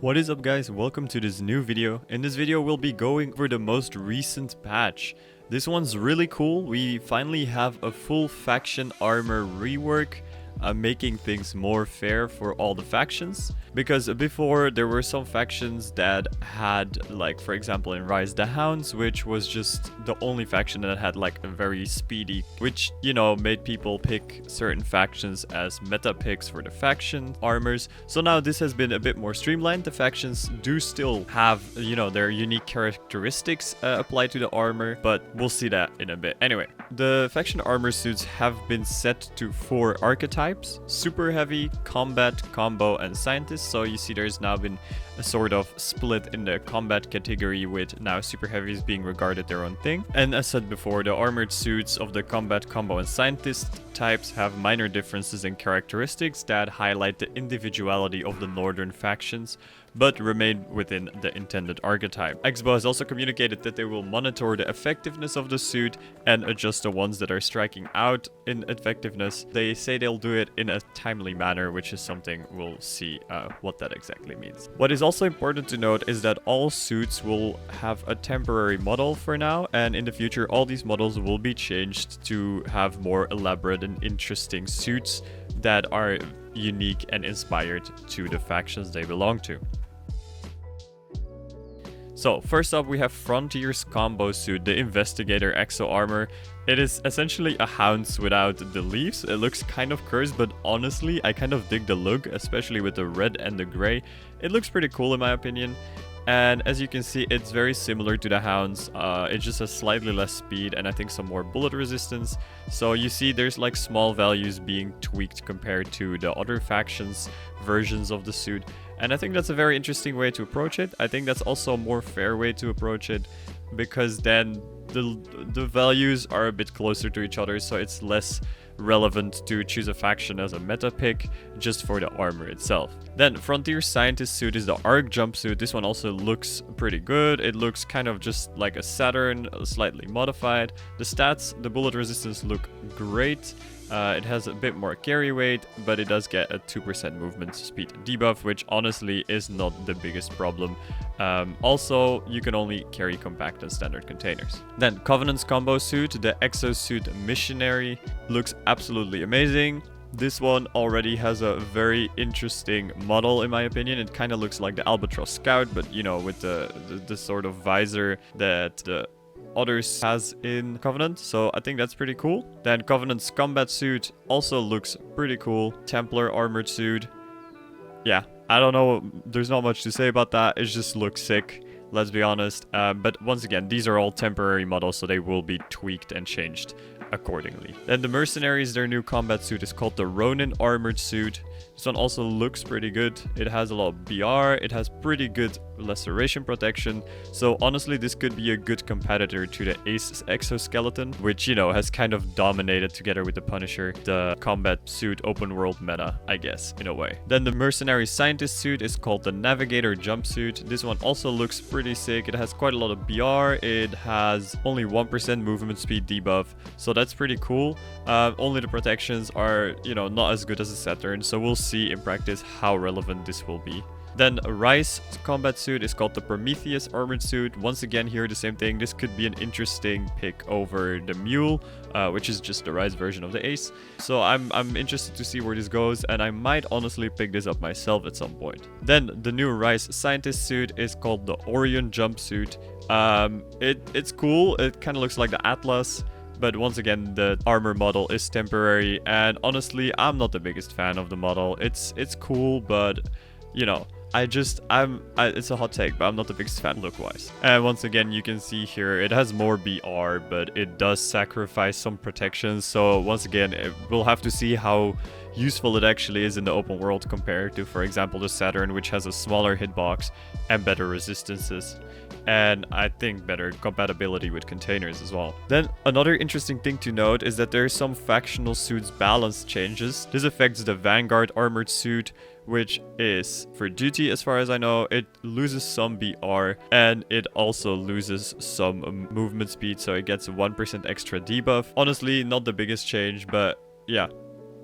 What is up guys, welcome to this new video. In this video we'll be going over the most recent patch. This one's really cool. We finally have a full faction armor rework, making things more fair for all the factions. Because before there were some factions that had, like for example in Rise the Hounds, which was just the only faction that had like a very speedy, which made people pick certain factions as meta picks for the faction armors. So now this has been a bit more streamlined. The factions do still have their unique characteristics applied to the armor, but we'll see that in a bit. Anyway, the faction armor suits have been set to 4 archetypes: super heavy, combat, combo, and scientist. So you see there's now been a sort of split in the combat category, with now super heavies being regarded their own thing. And as said before, the armored suits of the combat, combo, and scientist types have minor differences in characteristics that highlight the individuality of the northern factions, but remain within the intended archetype. Expo has also communicated that they will monitor the effectiveness of the suit and adjust the ones that are striking out in effectiveness. They say they'll do it in a timely manner, which is something we'll see what that exactly means. What is also important to note is that all suits will have a temporary model for now, and in the future all these models will be changed to have more elaborate and interesting suits that are unique and inspired to the factions they belong to. So first up we have Frontier's combo suit, the Investigator Exo Armor. It is essentially a Hounds without the leaves. It looks kind of cursed, but honestly I kind of dig the look, especially with the red and the gray. It looks pretty cool in my opinion. And as you can see, it's very similar to the Hounds. It just has slightly less speed and I think some more bullet resistance. So you see there's like small values being tweaked compared to the other factions versions of the suit. And I think that's a very interesting way to approach it. I think that's also a more fair way to approach it, because then the values are a bit closer to each other, so it's less relevant to choose a faction as a meta pick just for the armor itself. Then Frontier Scientist suit is the Arc jumpsuit. This one also looks pretty good. It looks kind of just like a Saturn, slightly modified. The stats, the bullet resistance look great. It has a bit more carry weight, but it does get a 2% movement speed debuff, which honestly is not the biggest problem. Also, you can only carry compact and standard containers. Then Covenant's combo suit, the Exosuit Missionary, looks absolutely amazing. This one already has a very interesting model in my opinion. It kind of looks like the Albatross Scout, but with the sort of visor that the others has in Covenant, so I think that's pretty cool. Then Covenant's combat suit also looks pretty cool. Templar armored suit. Yeah, I don't know, there's not much to say about that. It just looks sick, let's be honest. But once again, these are all temporary models, so they will be tweaked and changed accordingly. Then the Mercenaries, their new combat suit is called the Ronin armored suit. This one also looks pretty good. It has a lot of BR, it has pretty good laceration protection, so honestly this could be a good competitor to the Ace exoskeleton, which has kind of dominated together with the Punisher the combat suit open world meta, I guess, in a way. Then the Mercenary Scientist suit is called the Navigator jumpsuit. This one also looks pretty sick. It has quite a lot of BR, it has only 1% movement speed debuff, so that's pretty cool. Only the protections are not as good as a Saturn, so we'll see in practice how relevant this will be. Then Rice combat suit is called the Prometheus armored suit. Once again here the same thing. This could be an interesting pick over the Mule, which is just the Rice version of the Ace. So I'm interested to see where this goes, and I might honestly pick this up myself at some point. Then the new Rice Scientist suit is called the Orion jumpsuit. It's cool. It kind of looks like the Atlas. But once again, the armor model is temporary, and honestly, I'm not the biggest fan of the model. It's cool, but it's a hot take, but I'm not the biggest fan look-wise. And once again, you can see here, it has more BR, but it does sacrifice some protection. So once again, we'll have to see how useful it actually is in the open world compared to, for example, the Saturn, which has a smaller hitbox and better resistances. And I think better compatibility with containers as well. Then another interesting thing to note is that there are some factional suits balance changes. This affects the Vanguard armored suit, which is for duty as far as I know. It loses some BR and it also loses some movement speed, so it gets a 1% extra debuff. Honestly, not the biggest change, but yeah,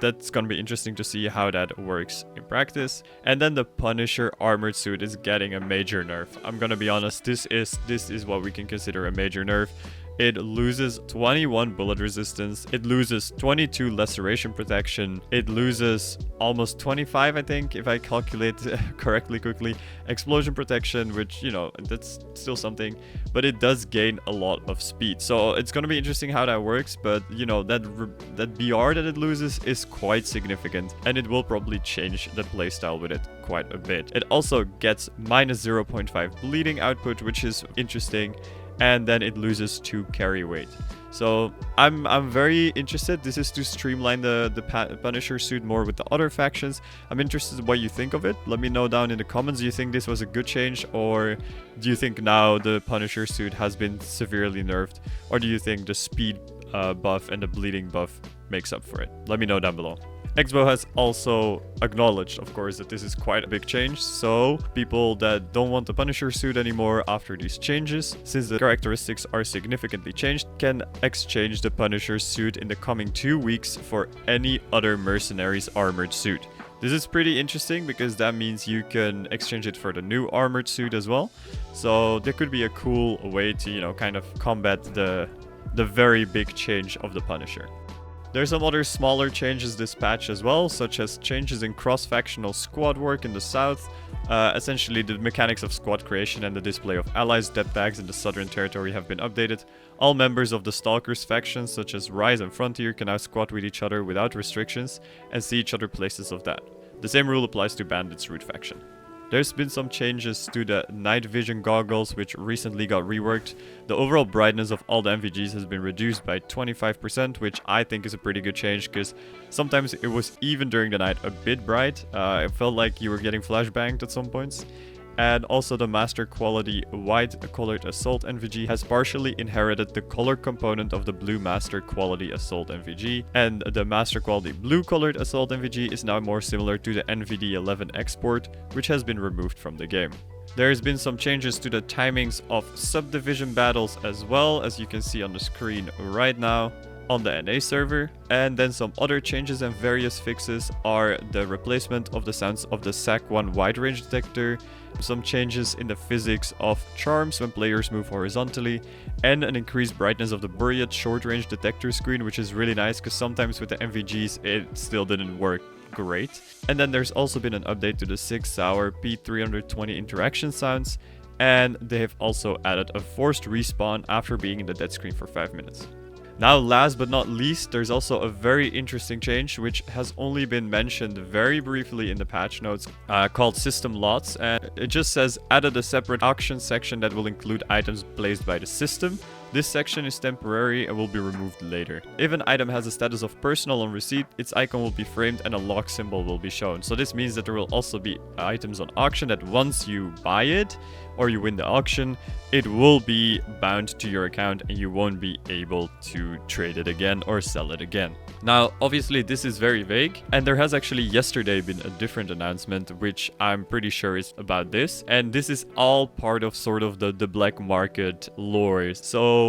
that's gonna be interesting to see how that works in practice. And then the Punisher armored suit is getting a major nerf. I'm gonna be honest, this is what we can consider a major nerf. It loses 21 bullet resistance, it loses 22 laceration protection, it loses almost 25, I think, if I calculate correctly quickly, explosion protection, which, you know, that's still something, but it does gain a lot of speed. So it's going to be interesting how that works, but, you know, that BR that it loses is quite significant, and it will probably change the playstyle with it quite a bit. It also gets minus 0.5 bleeding output, which is interesting. And then it loses 2 carry weight. So I'm very interested. This is to streamline the Punisher suit more with the other factions. I'm interested in what you think of it. Let me know down in the comments. Do you think this was a good change, or do you think now the Punisher suit has been severely nerfed, or do you think the speed buff and the bleeding buff makes up for it? Let me know down below. Expo has also acknowledged, of course, that this is quite a big change, so people that don't want the Punisher suit anymore after these changes, since the characteristics are significantly changed, can exchange the Punisher suit in the coming 2 weeks for any other Mercenaries armored suit. This is pretty interesting because that means you can exchange it for the new armored suit as well. So there could be a cool way to, you know, kind of combat the very big change of the Punisher. There's some other smaller changes this patch as well, such as changes in cross-factional squad work in the south. Essentially, the mechanics of squad creation and the display of allies' dead tags in the southern territory have been updated. All members of the Stalkers factions, such as Rise and Frontier, can now squad with each other without restrictions and see each other places of that. The same rule applies to Bandits Root faction. There's been some changes to the night vision goggles, which recently got reworked. The overall brightness of all the MVGs has been reduced by 25%, which I think is a pretty good change, because sometimes it was, even during the night, a bit bright. It felt like you were getting flashbanged at some points. And also the Master Quality White Colored Assault NVG has partially inherited the color component of the Blue Master Quality Assault NVG, and the Master Quality Blue Colored Assault NVG is now more similar to the NVD11 export, which has been removed from the game. There's been some changes to the timings of subdivision battles as well, as you can see on the screen right now on the NA server. And then some other changes and various fixes are the replacement of the sounds of the SAC-1 wide range detector, some changes in the physics of charms when players move horizontally, and an increased brightness of the Buried short range detector screen, which is really nice because sometimes with the MVGs it still didn't work great. And then there's also been an update to the 6-hour P320 interaction sounds, and they have also added a forced respawn after being in the dead screen for 5 minutes. Now, last but not least, there's also a very interesting change which has only been mentioned very briefly in the patch notes, called System Lots, and it just says added a separate auction section that will include items placed by the system. This section is temporary and will be removed later. If an item has a status of personal on receipt, its icon will be framed and a lock symbol will be shown. So this means that there will also be items on auction that once you buy it or you win the auction, it will be bound to your account and you won't be able to trade it again or sell it again. Now, obviously this is very vague, and there has actually yesterday been a different announcement which I'm pretty sure is about this, and this is all part of sort of the black market lore. So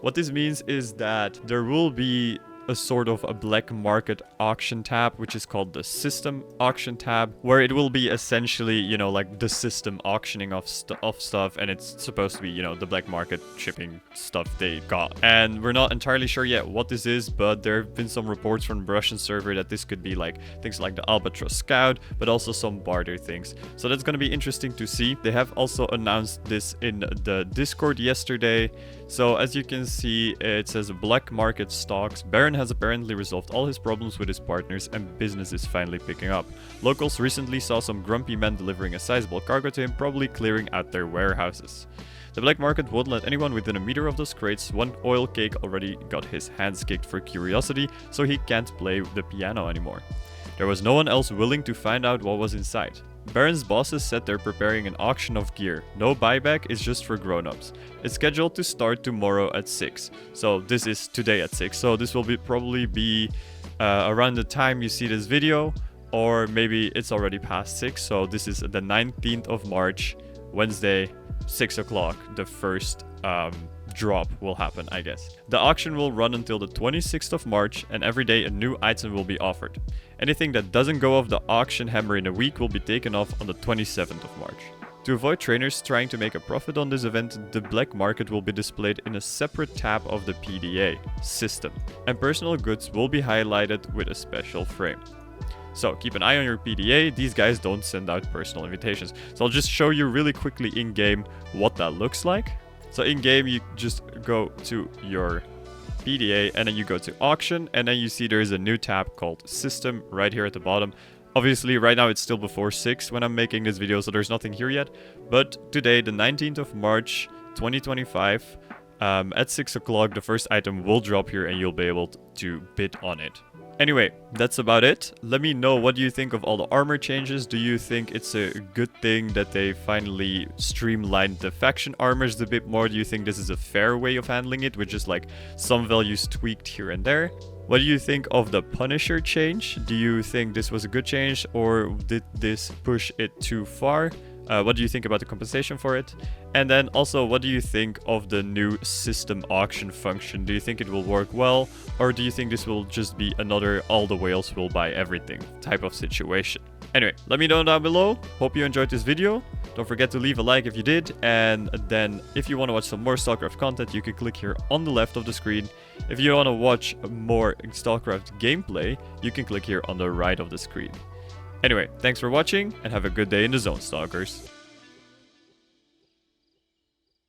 what this means is that there will be a sort of a black market auction tab, which is called the system auction tab, where it will be essentially, you know, like the system auctioning of stuff, and it's supposed to be, you know, the black market shipping stuff they got. And we're not entirely sure yet what this is, but there have been some reports from the Russian server that this could be like things like the Albatross Scout, but also some barter things. So that's going to be interesting to see. They have also announced this in the Discord yesterday. So as you can see, it says black market stocks. Baron has apparently resolved all his problems with his partners and business is finally picking up. Locals recently saw some grumpy men delivering a sizable cargo to him, probably clearing out their warehouses. The black market won't let anyone within a meter of those crates. One oil cake already got his hands kicked for curiosity, so he can't play the piano anymore. There was no one else willing to find out what was inside. Baron's bosses said they're preparing an auction of gear. No buyback, is just for grown-ups. It's scheduled to start tomorrow at 6. So this is today at 6. So this will probably be around the time you see this video, or maybe it's already past 6. So this is the 19th of March, Wednesday, 6 o'clock, the first drop will happen, I guess. The auction will run until the 26th of March, and every day a new item will be offered. Anything that doesn't go off the auction hammer in a week will be taken off on the 27th of March. To avoid trainers trying to make a profit on this event, the black market will be displayed in a separate tab of the PDA system, and personal goods will be highlighted with a special frame. So keep an eye on your PDA, these guys don't send out personal invitations. So I'll just show you really quickly in game what that looks like. So in game you just go to your PDA and then you go to auction, and then you see there's a new tab called system right here at the bottom. Obviously, right now it's still before 6 when I'm making this video, so there's nothing here yet. But today, the 19th of March, 2025, at 6 o'clock, the first item will drop here and you'll be able to bid on it. Anyway, that's about it. Let me know, what do you think of all the armor changes? Do you think it's a good thing that they finally streamlined the faction armors a bit more? Do you think this is a fair way of handling it, with just like some values tweaked here and there? What do you think of the Punisher change? Do you think this was a good change, or did this push it too far? What do you think about the compensation for it? And then also, what do you think of the new system auction function? Do you think it will work well, or do you think this will just be another all the whales will buy everything type of situation? Anyway, let me know down below. Hope you enjoyed this video. Don't forget to leave a like if you did, and then if you want to watch some more Stalcraft content, you can click here on the left of the screen. If you want to watch more Stalcraft gameplay, you can click here on the right of the screen. Anyway, thanks for watching, and have a good day in the zone, Stalkers.